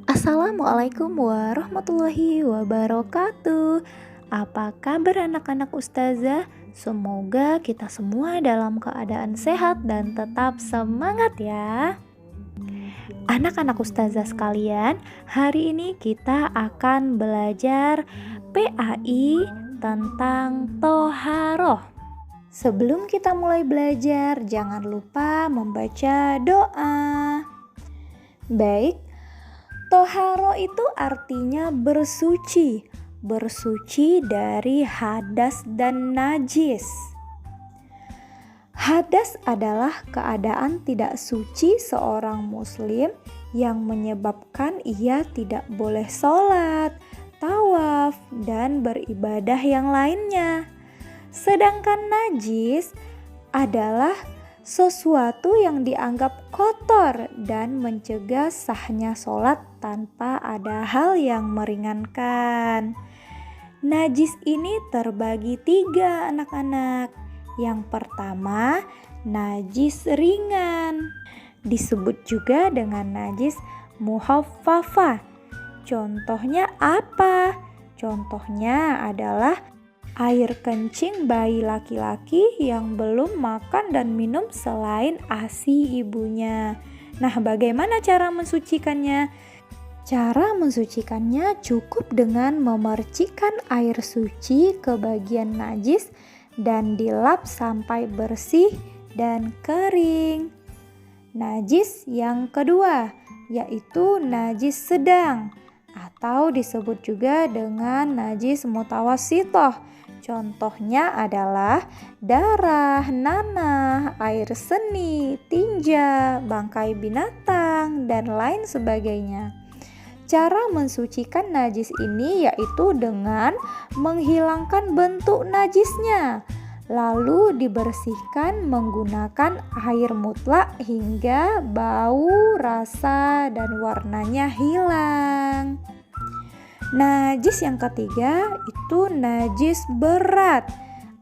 Assalamualaikum warahmatullahi wabarakatuh. Apa kabar anak-anak ustazah? Semoga kita semua dalam keadaan sehat dan tetap semangat ya. Anak-anak ustazah sekalian, hari ini kita akan belajar PAI tentang toharoh. Sebelum kita mulai belajar, jangan lupa membaca doa. Baik, toharo itu artinya bersuci, bersuci dari hadas dan najis. Hadas adalah keadaan tidak suci seorang muslim yang menyebabkan ia tidak boleh sholat, tawaf, dan beribadah yang lainnya. Sedangkan najis adalah sesuatu yang dianggap kotor dan mencegah sahnya sholat tanpa ada hal yang meringankan. Najis ini terbagi 3 anak-anak. Yang pertama, najis ringan, disebut juga dengan najis muhaffafah. Contohnya apa? Contohnya adalah air kencing bayi laki-laki yang belum makan dan minum selain ASI ibunya. Nah, bagaimana cara mensucikannya? Cara mensucikannya cukup dengan memercikkan air suci ke bagian najis dan dilap sampai bersih dan kering. Najis yang kedua yaitu najis sedang atau disebut juga dengan najis mutawassithah. Contohnya adalah darah, nanah, air seni, tinja, bangkai binatang, dan lain sebagainya. Cara mensucikan najis ini yaitu dengan menghilangkan bentuk najisnya, lalu dibersihkan menggunakan air mutlak hingga bau, rasa, dan warnanya hilang. Najis yang ketiga itu najis berat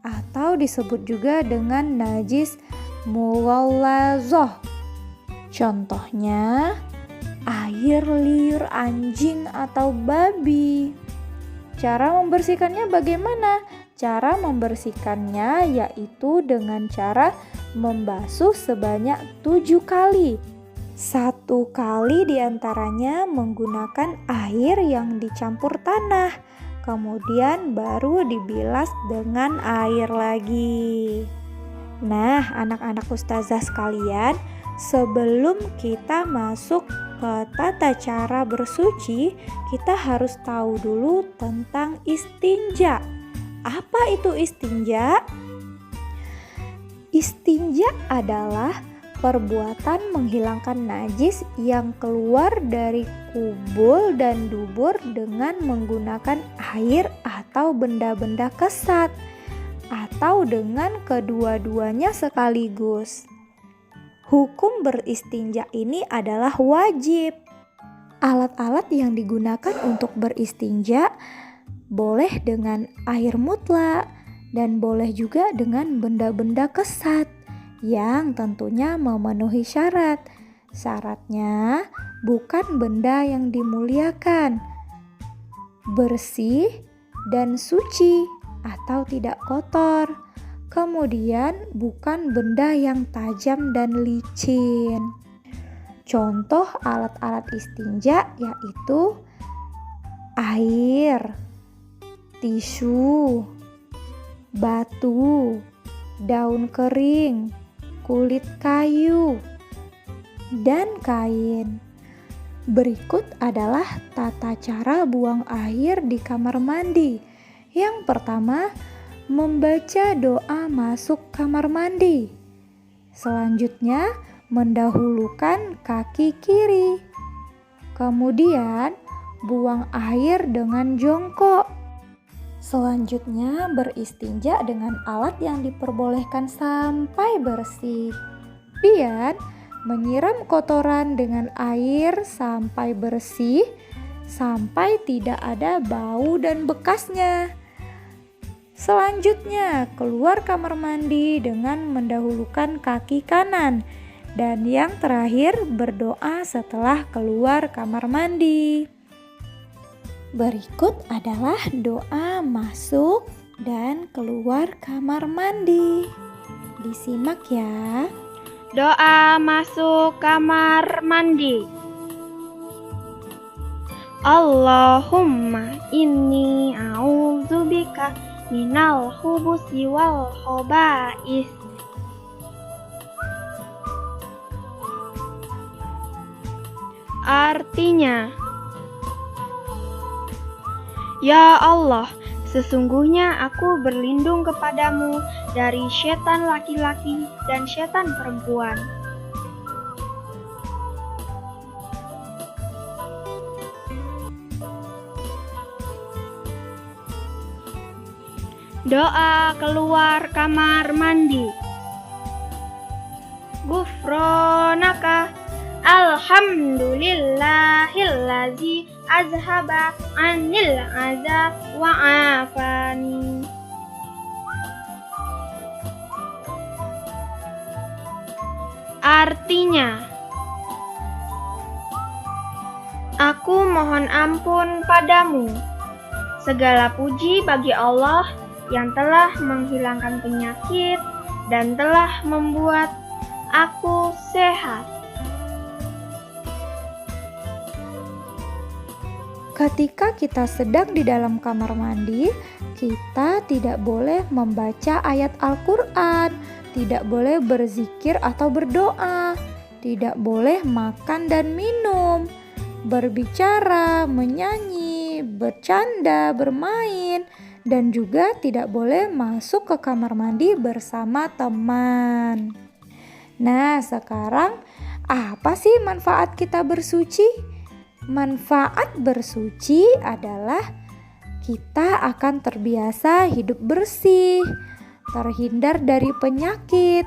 atau disebut juga dengan najis mughallazah. Contohnya air liur anjing atau babi. Cara membersihkannya bagaimana? Cara membersihkannya yaitu dengan cara membasuh sebanyak 7 kali. 1 kali diantaranya menggunakan air yang dicampur tanah, kemudian baru dibilas dengan air lagi. Nah, anak-anak ustazah sekalian, sebelum kita masuk ke tata cara bersuci, kita harus tahu dulu tentang istinja. Apa itu istinja? Istinja adalah perbuatan menghilangkan najis yang keluar dari kubul dan dubur dengan menggunakan air atau benda-benda kesat, atau dengan kedua-duanya sekaligus. Hukum beristinja ini adalah wajib. Alat-alat yang digunakan untuk beristinja boleh dengan air mutlak dan boleh juga dengan benda-benda kesat yang tentunya memenuhi syarat. Syaratnya bukan benda yang dimuliakan, bersih dan suci atau tidak kotor. Kemudian bukan benda yang tajam dan licin. Contoh alat-alat istinja yaitu air, tisu, batu, daun kering, kulit kayu, dan kain. Berikut adalah tata cara buang air di kamar mandi. Yang pertama, membaca doa masuk kamar mandi. Selanjutnya, mendahulukan kaki kiri. Kemudian, buang air dengan jongkok. Selanjutnya, beristinja dengan alat yang diperbolehkan sampai bersih. Kemudian, menyiram kotoran dengan air sampai bersih, sampai tidak ada bau dan bekasnya. Selanjutnya, keluar kamar mandi dengan mendahulukan kaki kanan. Dan yang terakhir, berdoa setelah keluar kamar mandi. Berikut adalah doa masuk dan keluar kamar mandi. Disimak ya. Doa masuk kamar mandi. Allahumma inni a'udzubika minal khubusi wal khaba'is. Artinya, ya Allah, sesungguhnya aku berlindung kepadamu dari setan laki-laki dan setan perempuan. Doa keluar kamar mandi. Gufronaka alhamdulillahillazi azhaba anil adza wa afani. Artinya, aku mohon ampun padamu. Segala puji bagi Allah yang telah menghilangkan penyakit dan telah membuat aku sehat. Ketika kita sedang di dalam kamar mandi, kita tidak boleh membaca ayat Al-Quran, tidak boleh berzikir atau berdoa, tidak boleh makan dan minum, berbicara, menyanyi, bercanda, bermain, dan juga tidak boleh masuk ke kamar mandi bersama teman. Nah, sekarang apa sih manfaat kita bersuci? Manfaat bersuci adalah kita akan terbiasa hidup bersih, terhindar dari penyakit,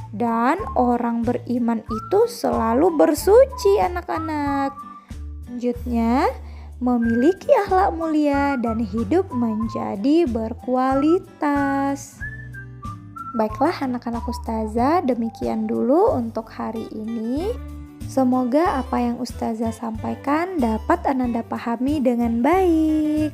dan orang beriman itu selalu bersuci, anak-anak. Selanjutnya, memiliki akhlak mulia dan hidup menjadi berkualitas. Baiklah anak-anak ustazah, demikian dulu untuk hari ini. Semoga apa yang ustazah sampaikan dapat Ananda pahami dengan baik.